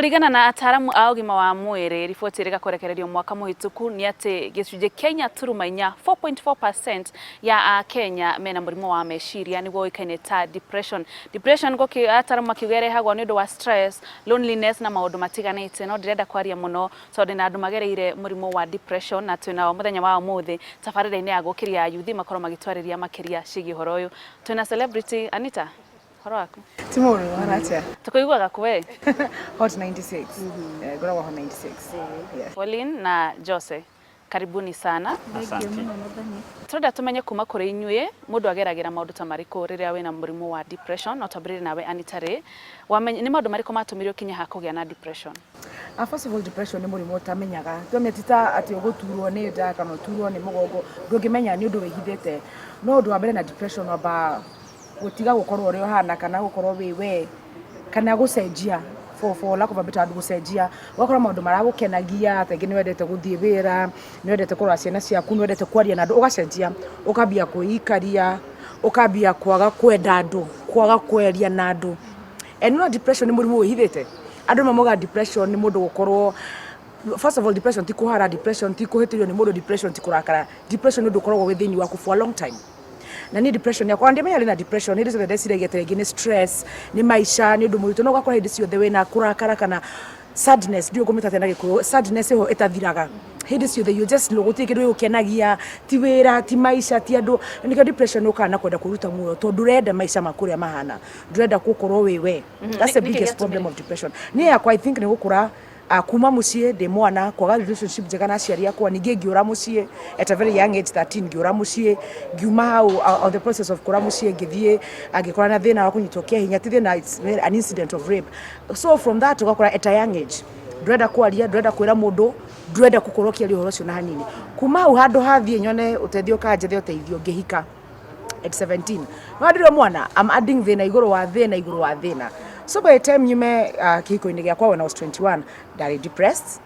Kũringana na ataaramu a ũgima wa mwĩrĩ, riboti ĩrĩa ĩgakorekererio mwaka mũhĩtũku nĩ atĩ gĩcunjĩ Kenya turuma inya 4.4% ya Akenya mena mũrimũ wa meciria nĩguo ũĩkaine ta depression. Depression gũkĩ ataaramu makiuga ĩrehagwo nĩ ũndũ wa stress, loneliness na maũndũ matiganĩte. No ndirenda kwaria mũno tondũ na andũ magereire mũrimũ wa depression na twĩna mũthenya wa ũmũthĩ tabarĩra-inĩ ya gũkĩria yuthi makorwo magĩtwarĩria makĩria ciĩgiĩ ũhoro ũyũ. Twĩna celebrity Anita. Horo waku? Timuru, wanatia. Tukuiguaga kwe? Hot 96. Gora Hot 96. Yes. Pauline na Jose, karibuni sana. Asante. Tũrenda tumenye kuma kũrĩ inyuĩ mũndũ ageragĩra maũndũ ta marĩkũ rĩrĩa wĩna mũrimũ wa depression, no twambĩrĩrie nawe Anita Ray. Wamenye nĩ maũndũ marĩkũ matũmire ũkinye ha kũgĩa na depression? First of all, depression nĩ mũrimũ ũtamenyaga. Tuometita atĩ ũgũturwo nĩ nda kana ũturwo nĩ mũgongo, ndũngĩmenya nĩ ũndũ wĩhithĩte. No ũndũ wa mbere na depression wamba gutiga gukorwo uri ohana kana gukorwo we kana gucenjia for lack of a better word gucenjia wakora maundu maragukenagia tengi ni wendete guthie wira ni wendete kurora ciana ciaku ni wendete kwaria na andu ugacenjia ukambia kuikaria ukambia kwaga kwenda andu kwaga kweria na andu no depression ni murimu wihithite andu mamoga depression ni mundu gukorwo. First of all, depression ti kuhara, depression ti kuhitirio ni mundu, depression ti kurakara. Depression ni undu ukoragwo withini waku for a long time. Na ni depression yakwa ndimenya rina depression ni rizothe ndeciragia teregi ni stress ni maisha ni undu muritu no gakora hindi ciothe wina kurakara kana sadness ndio kumita tena gikuyu sadness ho etathiraga hindi ciothe you just logotie kindu ukenagia ti wira ti maisha ti andu ni ka depression ukana kwenda kuruta muoyo to ndurenda maisha makuria mahana ndurenda gukorwo wewe. That's the biggest problem of depression. Ni yakwa I think ni gukura kuma mucie de mwana kwaga relationship njega na aciari akwa ninge ngiura mucie at a very young age 13 ngiura mucie ngiuma hau on the process of kura mucie ngithie angikora na thina wa kunyitokea hinya ti thina it's an incident of rape. So from that ugakora at a young age ndrenda kwaria ndrenda kwira mundu ndrenda gukorokia ri horo cio na hanini kuma hau handu hathie nyone utethio kanjethe uteithio ngihika at 17 nwadire mwana I'm adding thina iguru wa thina. So by the time you me kiko-ini giakwa when I was 21, ndari depressed,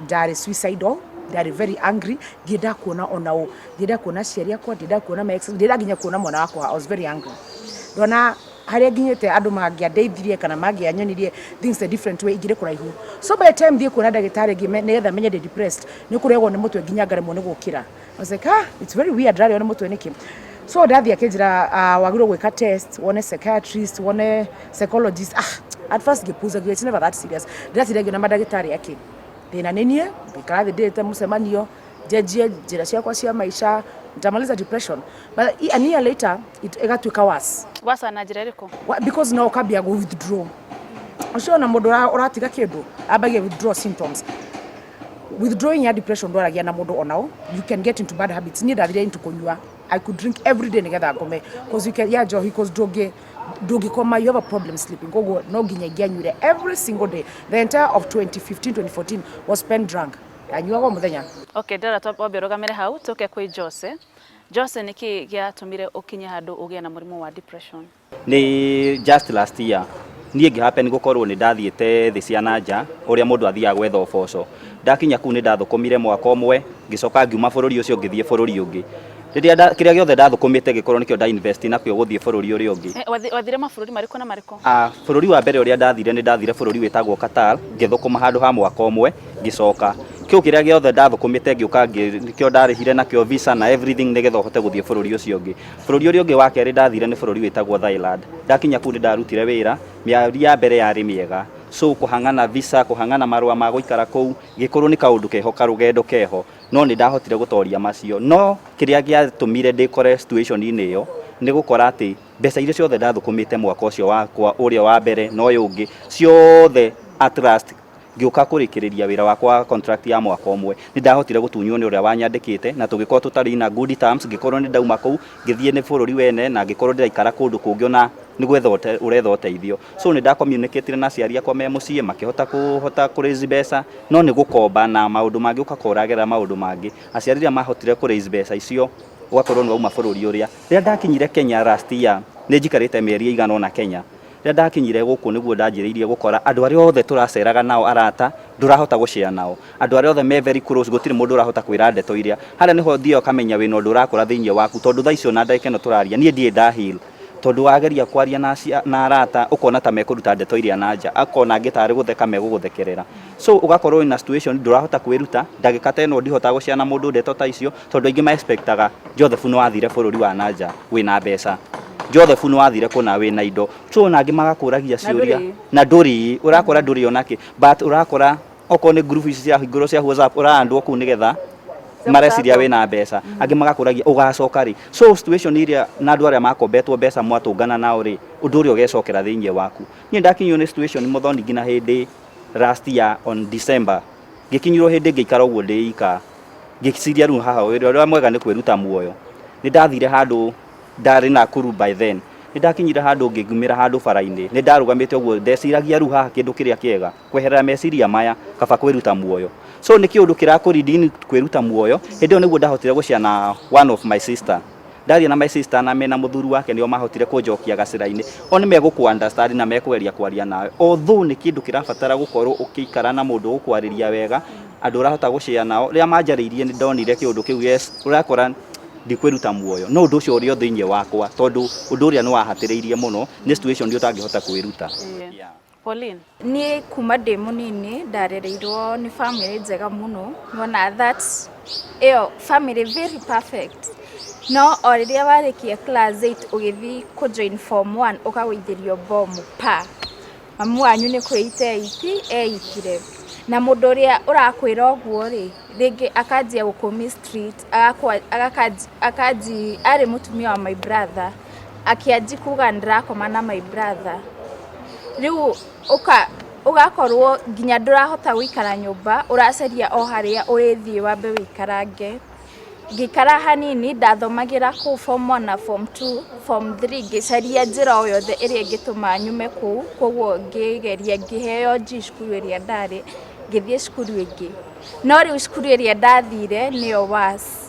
ndari suicidal, ndari very angry, ngida kuona onao, ngida kuona ciari yakwa, ngida kuona my ex, ngida nginya kuona mwana wakwa. I was very angry. Ndona haria nginyete andu mangiandeithirie kana mangianyonirie things a different way igire kuraihu. So by the time thie kuona ndagitari nigetha menye de depressed, ni kuregwo ni mutwe nginya ngaremwo ni gukira. I was like, it's very weird rari ona mutwe niki. So ndathi akinjira wagiro gwika test, one psychiatrist, one psychologist. At first gipuza it's never that serious. Ndathi regi na madagitari yake. Thina nenie, bikara the date musemanio, jejie jira ciakwa cia maisha, ndamaliza depression. But a year later it got worse. Wasa na njira iriku? Because now ukambia go withdraw. Ucio na mundu uratiga kindu, abagia withdraw symptoms. Withdrawing your depression ndwaragia na mundu onao, you can get into bad habits. Ni ndathire into kunyua. I could drink every day nigetha ngome because you can johi because dogi koma you have a problem sleeping gogo no ginya gianyure every single day. The entire of 2015-2014 was spent drunk. Anyuaga muthenya. Okay, ndara twambe rugamire hau tuke kwi Jose niki giatumire ukinye handu ugia na mũrimũ wa depression? Ni just last year niĩ ngĩhappen gũkorwo nĩ ndathiĩte thĩ cia nanja ũrĩa mũndũ athiaga gwetha ũboco. Ndakinya kuu nĩ ndathũkũmire mwaka ũmwe ngĩcoka ngiuma bũrũri ũcio ngĩthiĩ bũrũri ũngĩ. Rĩrĩa kĩrĩa gĩothe ndathũkũmĩte gĩkorwo nĩkĩo nda invest nakĩo gũthiĩ bũrũri ũrĩa ũngĩ. Wathire mabũrũri marĩkũ na marĩkũ? Bũrũri wa mbere ũrĩa ndathire nĩ ndathire bũrũri wĩtagwo Qatar, ngĩthũkũma handũ ha mwaka ũmwe ngĩcoka. Kĩu kĩrĩa gĩothe ndathũkũmĩte ngĩũka nĩkĩo ndarĩhire nakĩo visa na everything nĩgetha hote gũthiĩ bũrũri ũcio ũngĩ. Bũrũri ũrĩa ũngĩ wa kerĩ ndathire nĩ bũrũri wĩtagwo Thailand. Ndakinya kuu nĩ ndarutire wĩra, mĩeri ya mbere yarĩ mĩega. So kuhangana visa, kuhangana marua ma gũikara kuu, gĩkorwo nĩ kaũndũ keho karũgendo keho, no nĩ ndahotire gũtoria macio. No kĩrĩa gĩatũmire ndĩkore situation-inĩ ĩyo nĩ gũkora atĩ mbeca iria ciothe ndathũkũmĩte mwaka ũcio wakwa ũrĩa wa mbere no ũyũ ũngĩ ciothe at last ngĩũka kũrĩkĩrĩria wĩra wakwa contract ya mwaka ũmwe nĩ ndahotire gũtunywo nĩ ũrĩa wanyandĩkĩte na tũgĩkorwo tũtarĩ na good terms. Ngĩkorwo nĩ ndauma kũu ngĩthiĩ nĩ bũrũri wene na ngĩkorwo ndĩraikara kũndũ kũngĩ ona nĩ gwetha ũretha ũteithio. So nĩ ndakommunicate na aciari akwa me mũciĩ makĩhota kũraise mbeca no nĩ gũkomba na maũndũ mangĩ ũkakoragĩra maũndũ mangĩ. Aciari rĩrĩa mahotire kũraise mbeca icio ũgakorwo nĩ wauma bũrũri ũrĩa. Rĩrĩa ndakinyire Kenya last year nĩ njikarĩte mĩeri ĩigana ũna Kenya. Rĩrĩa ndakinyire gũkũ nĩguo ndanjĩrĩirie gũkora andũ arĩa othe tũraceraga nao arata ndũrahota gũshare nao. Andũ arĩa othe me very close gũtirĩ mũndũ ũrahota kwĩra ndeto iria. Harĩa nĩho thio kamenya wĩna ũndũ ũrakora thĩinĩ waku tondũ thaa icio na ndagĩka ĩno tũraria niĩ ndiĩ ndahil. tondu wageria kwaria na arata ukona ta mekuruta ndeto iria nanja akona ngitari gutheka meguguthekerera so ugakorwo in a situation ndurahota kwiruta ndagika ta eno ndihota guciana mundu ndeto ta icio tondu ingi ma expectaga Joseph no athire bururi wa nanja wina mbeca Joseph no athire kuna wina indo so nangi magakuragia ciuria na nduri urakora nduri onake but urakora okone group ici cia hinguro cia WhatsApp uraandwo ku nigetha mareciria wina mbeca angi magakuragia ugacoka ri so situation iria na andu aria makombetwo mbeca mwatungana nao ri undu uri ugecokera thiingi waku ni ndakinywo ni situation muthoni ngina hindi last year on December gikinyirwo hindi ngikara uguo ndiika ngiciria ru haha uria mwega ni kwiruta muoyo ni ndathire handu ndari na kuru by then ni ndakinyira handu ngigumira handu bara-ini ni ndarugamite uguo ndeciragia ru haha kindu kiria kiega kweherera meciria maya kaba kwiruta muoyo so ni kiundu kirakuridini kwiruta muoyo hindi niguo ndahotire guciana one of my sister ndaria na my sister na mena muthuru wake nio mahotire kunjokia gacira-ini oni meguku understand na mekweria kwaria nawe although ni kindu kirabatara gukorwo ukikara na mundu gukwariria wega andu urahota gucia nao ria manjariirie ni ndonire kiundu kiu yes urakora ndikwiruta muoyo no undu ucio uri thiingi wakwa tondu undu uria ni wahatiriirie muno ni situation ndio utangihota kwiruta. Pauline ni kuma ndi munini ndarereirwo ni family njega muno wona that family very perfect no oriria warikia class 8 ugithi ku join form 1 ukagwithirio bomu pa mamu wanyu ni kwite eitire na mundu uria urakwira uguo ri ringi akajia gukumi street akaji ari mutumia wa my brother akiaji kuga ndirakoma na my brother riu ugakorwo nginya ndurahota gwikara nyumba uraceria o haria urithie wambe wikarange ngikara hanini ndathomagira ku form 1 na form 2 form 3 ngicaria njira o yothe iria ngituma nyume ku koguo ngigeria ngiheo cukuru iria ndari ngithie cukuru ingi no riu cukuru iria ndathire niyo was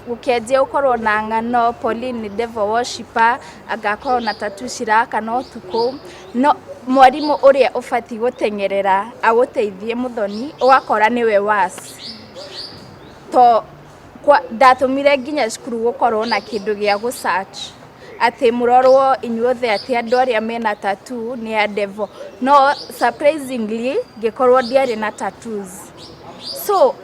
ukianjia ukorwo na ng'ano Pauline ni devil worshipper agakorwo na tattoo ciraka no tuku no mwarimu uria ufati gutengerera aguteithie muthoni ugakora niwe was to ndatumire nginya cukuru gukorwo na kindu gia gu search ati murorwo inyuothe ati andu aria mena tattoo ni a devil no surprisingly gikorwo ndiari na tattoos so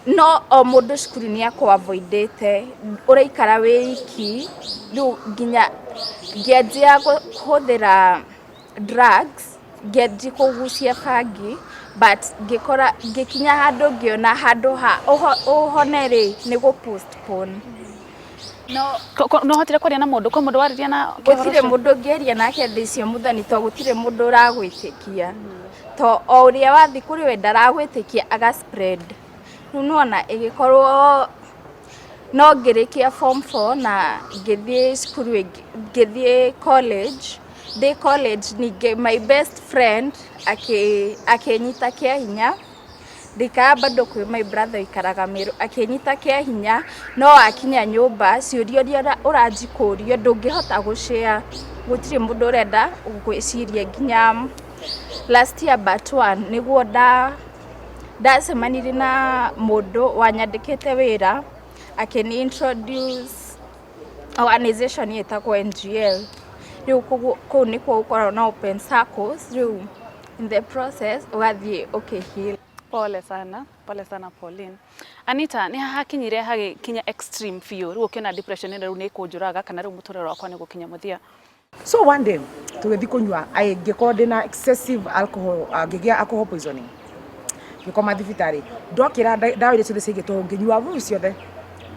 no o mundu cukuru ni avoidete uraikara wiki riu nginya ngianjia kuhuthira drugs ngianjia kugucia bangi but ngikinya handu ngiona handu ha uhoneri ni gu postpone no hotire kwaria na mundu ko mundu wariria na gutire mundu ngeria nake thicio muthani to gutire mundu uragwitikia to o uria wathi kuri we ndaragwitikia aga spread nuona igikorwo no ngirikia form 4 na ngithie cukuru ngithie college day college ni my best friend akinyita kia hinya ndika bado kwi my brother ikaraga Meru akinyita kia hinya no akinya nyumba ciuria urajikurio ndungihota gushare gutire mundu urenda gwiciria nginya last year but one niguo ndacemanire na mundu wanyandikite wira akini introduce organization yetagwo NGL riu ku ni kwa na open circles riu in the process ugathie heal. Pole sana Pauline. Anita ni hakinyire hagi kinya extreme fear riu ukiona depression ni riu ni kunjuraga kana riu muturero wakwa ni gukinya muthia so one day tugethi kunywa ngikondina excessive alcohol ngigia alcohol poisoning ngikoma thibitari ndokira ndawa ile ciothe cigitwo nginywa vuvu ciothe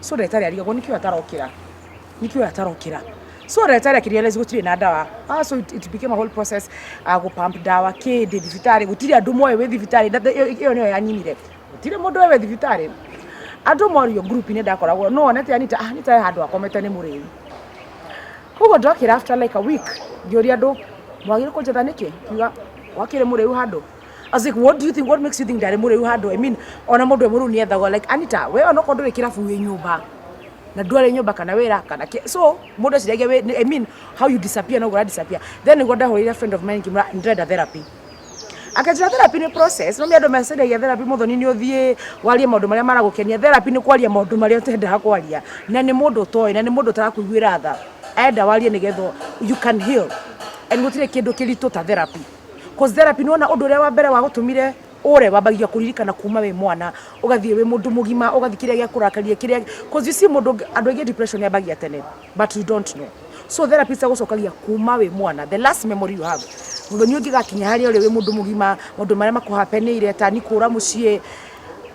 so ndetari arigo nikio atarokira so ndetari akirieleza gutire na ndawa so it became a whole process go pump ndawa kidi thibitari gutire andu moyo we thibitari iyo niyo yanyinire gutire mundu we thibitari andu moyo group ni ndakoragwo no onete Anita handu akomete ni muriu koguo ndokira after like a week ngioria andu mwagire kunjetha niki kiuga wakire muriu handu I was like, what do you think? What makes you think that muriu handu? I mean, ona mundu muru ni ethago like Anita, we ona kondu kirafu we nyumba. Na ndware nyumba kana wera kana so mundu cirege we I mean how you disappear no go disappear. Then ngoda hoira friend of mine kimra ndreda therapy. Akajira therapy ni process. No me andu mesede ya therapy muthoni ni uthie warie maundu maria maragukenia. Therapy ni kwaria maundu maria utenda kwaria. Na ni mundu toy na ni mundu tarakuiguira tha. enda warie nigetho you can heal and gutire kindu kiritu ta therapy cause therapy nona undu uria wa mbere wa gutumire ore wabagia kuririkana kuma we mwana ugathie we mundu mugima ugathikiria gya kurakaria kiria cause you see mundu andu age depression yabagia tene but you don't know so therapy is gucokagia kuma we mwana the last memory you have muthoni ungigakinya hari ore we mundu mugima mundu maria makuhapeneire ta ni kura mucie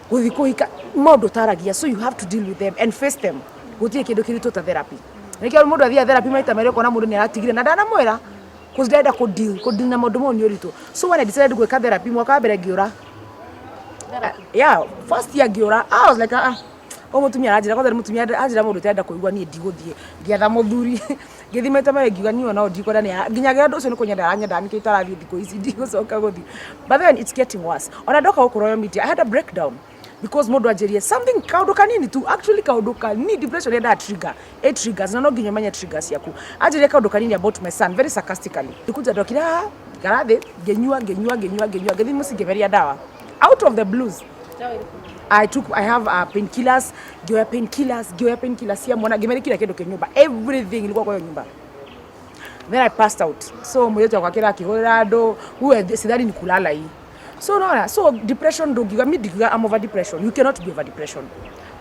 guthi kuhika mundu taragia so you have to deal with them and face them gutire kindu kiritu ta therapy nikio mundu athia therapy maita mere kona mundu ni aratigire na ndana mwera cause ndenda ku deal na mundu mo ni uritu so when I decided gweka therapy mwaka mbere ngiura yeah first year ngiura I was like o mutumia aranjira kwa mutumia aranjira mundu tenda kuigua ni ndiguthie ngiatha muthuri ngithimete mere ngiuga ni ona ndikora ni nginyagira ndu ucio ni kunyenda aranyenda ni kitarathie thiko ici ndigucoka guthi but then it's getting worse ona ndoka ukoroyo media I had a breakdown because mundu anjerie something kaundu kanini tu actually kaundu kanini depression yenda trigger triggers na no nginya manya triggers yaku anjerie kaundu kanini about my son very sarcastically ndikuja ndokira garathe ngenyua ngethi musingeveria dawa out of the blues I have painkillers ya mwana gemeri kila kitu kenyumba everything ilikuwa kwa nyumba then I passed out so mwetu akakira akihorera ando huwe sidhani ni kulala hii so depression do giga me diga I'm over depression you cannot be over depression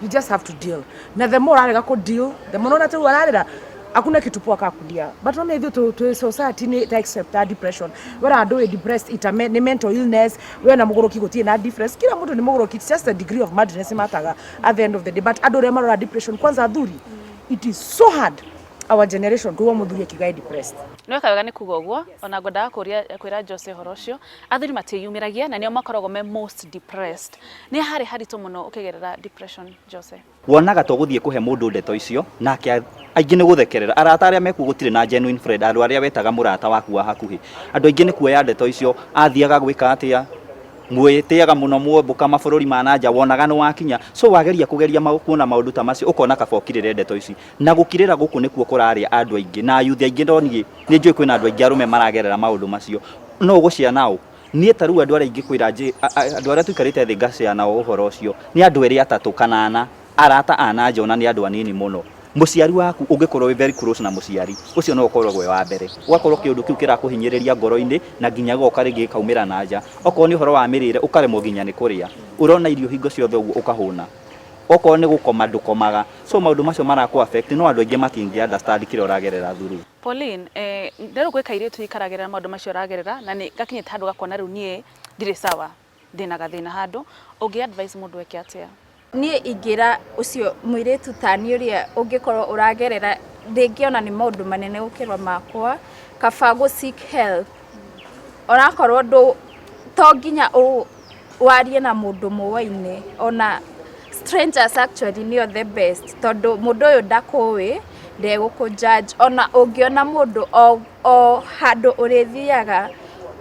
you just have to deal na the more arega ko deal the more na tu ararira hakuna kitu poa kakulia but ona hivyo to society ni ta accept that depression where ado we depressed it a mental illness we na mugoroki gotie na difference kila mtu ni mugoroki it's just a degree of madness mataga at the end of the day but ado remaro depression kwanza athuri it is so hard our generation kuwa muthuri akigai depressed no kaga ni kugogwo ona ngoda kwira Jose Horocio athuri matiyumiragia na nio makoragwo me most depressed ni hari to muno ukigerera depression Jose wonaga to guthie kuhe mundu ndeto icio nake aingi ni guthekerera arata aria meku gutire na genuine friend andu aria wetaga murata waku wa hakuhi andu aingi ni kuoya ndeto icio athiaga gwika atia mwitiaga muno mwombuka mabururi mananja wonaga no wakinya so wageria kugeria kuona maundu ta macio ukona kabokirire ndeto ici na gukirira guku nikuo kuraria andu aingi na yuthi aingi ndoni ni njui kwina andu aingi arume maragerera maundu macio no gucia nao nie taru andu aria aingi kwira nji andu aria tuikarite thi ngacia nao uhoro ucio ni andu eri atatu kanana arata ananja ona ni andu anini muno muciari waku ungikorwo very close na muciari ucio no ukorwo gwe wa mbere ugakorwo kiundu kiu kirakuhinyiriria ngoro-ini na nginya goka ringi kaumira nanja okorwo ni horo wa mirire ukaremwo nginya ni kuria urona irio hingo ciothe uguo ukahuna okorwo ni gukoma ndukomaga so maundu macio maraku affect no andu aingi matingi understand kire uragerera thuru Pauline ndero gweka iritu ikaragerera maundu macio uragerera na ni gakinyete handu gakona riu nie ndire sawa ndina gathina handu ugi advice mundu eke atia nie ingira ucio muiretu tani uria ungikorwo uragerera ndingiona ni maundu manene ukirwa makwa kabago seek help orakorwo ndu to nginya warie na mundu muwaine ona strangers actually ni the best tondu mundu uyu ndakuwi ndeguku judge ona ungiona mundu o handu urithiaga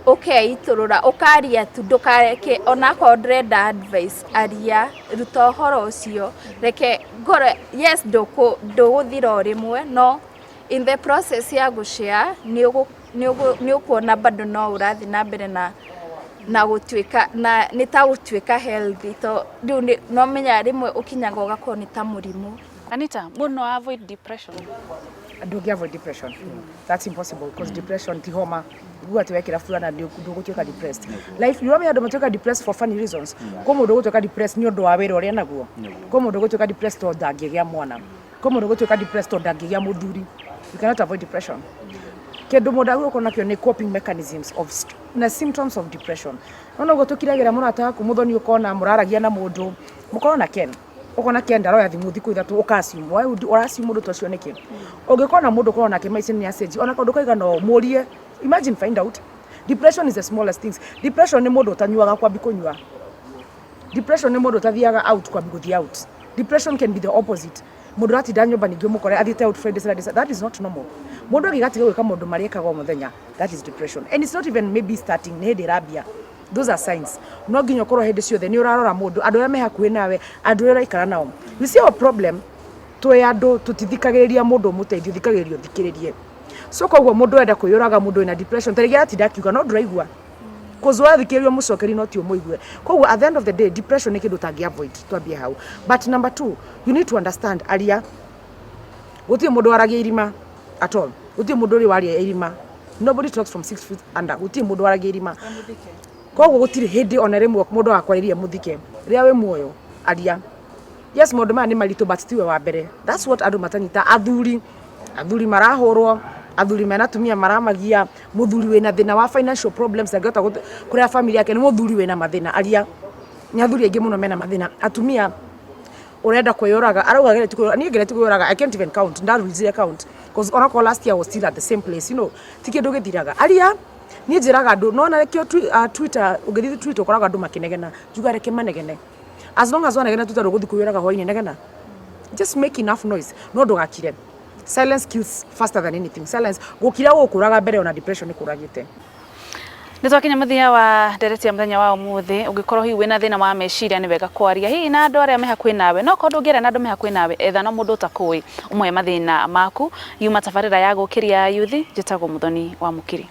ukeiturura ukaria tu ndukareke ona ko ndrenda advice aria ruta horo ucio reke ngore yes nduguthira rimwe no in the process ya gushare ni ukuona bado no urathi na mbere na gutwika na nitagutwika healthy to riu no menya rimwe ukinyaga ugakwo ni ta murimu Anita muno avoid depression don't avoid depression that's impossible because depression ti homa guga tuwekera fulana ndio gutwika depressed life you know me ndo depressed for funny reasons komo ndo gutwika depressed ni ndo wawera uri naguo komo ndo gutwika depressed to ndagigia mwana komo ndo gutwika depressed to ndagigia muthuri you cannot avoid depression kedo modagu ukona kyo ni coping mechanisms of na symptoms of depression no gutwikiragira murata waku muthoni ukona muraragia na mundu mukona ken ukona kenda roya thimu thiku ithatu ukasimu why urasimu mundu tocio niki ungikona mundu ukona ke maici ni aseji ona kondu kaiga no murie imagine find out depression is the smallest things depression ni mundu utanyuaga kwa bikunyua depression ni mundu utathiaga out kwa biguthi out depression can be the opposite mundu ati danyo bani gyo mukore athite out Friday Saturday that is not normal mundu agigatiga gwika mundu marieka go muthenya that is depression and it's not even maybe starting ne derabia those are signs no nginyo korwo hindi ciothe ni urarora mundu andu aria me hakuhi nawe andu aria ikara nao you see our problem twe andu tutithikagiriria mundu muteithio thikagiririo thikiririe so koguo mundu enda kuyuraga mundu ina depression tarigi ati ndakiuga no nduraigua kozwa thikiririo mucokeri no ti umuigue koguo at the end of the day depression ni kindu tangi avoid twambie hau but number 2 you need to understand aria gutie mundu aragia irima at all guti mundu uri waria irima nobody talks from 6 feet under guti mundu waragia irima koguo gutiri hindi ona rimwe mundu akwariria muthike ria we muoyo aria yes mundu maya ni marito but tiwe wa mbere that's what andu matanyita athuri marahurwo athuri mena tumia maramagia muthuri wena thina wa financial problems agota kuria family yake ni muthuri wena mathina aria nyathuri aingi muno mena mathina atumia urenda kwiyuraga arauga gere tikuyuraga ni gere tikuyuraga I can't even count ndaruzire count because onako last year was still at the same place tikindu githiraga aria ni njiraga andu no na kio Twitter ugithi Twitter ukoraga andu makinegena juga reke manegene as long as wanegena Twitter uguthi kuyuraga hoine negena just make enough noise no ndugakire silence kills faster than anything silence gukira gukuraga mbere ona depression ikuragite Nitwakinya muthia wa ndereti ya muthenya wa umuthi ungikorwo hi wina thina wa meciria ni wega kwaria hi na andu aria mehakwi nawe no kondu ngira na andu mehakwi nawe etha no mundu utakui umwe mathina maku yuma tabarira ya gukiria yuthi jitagwo Muthoni wa Mukiri.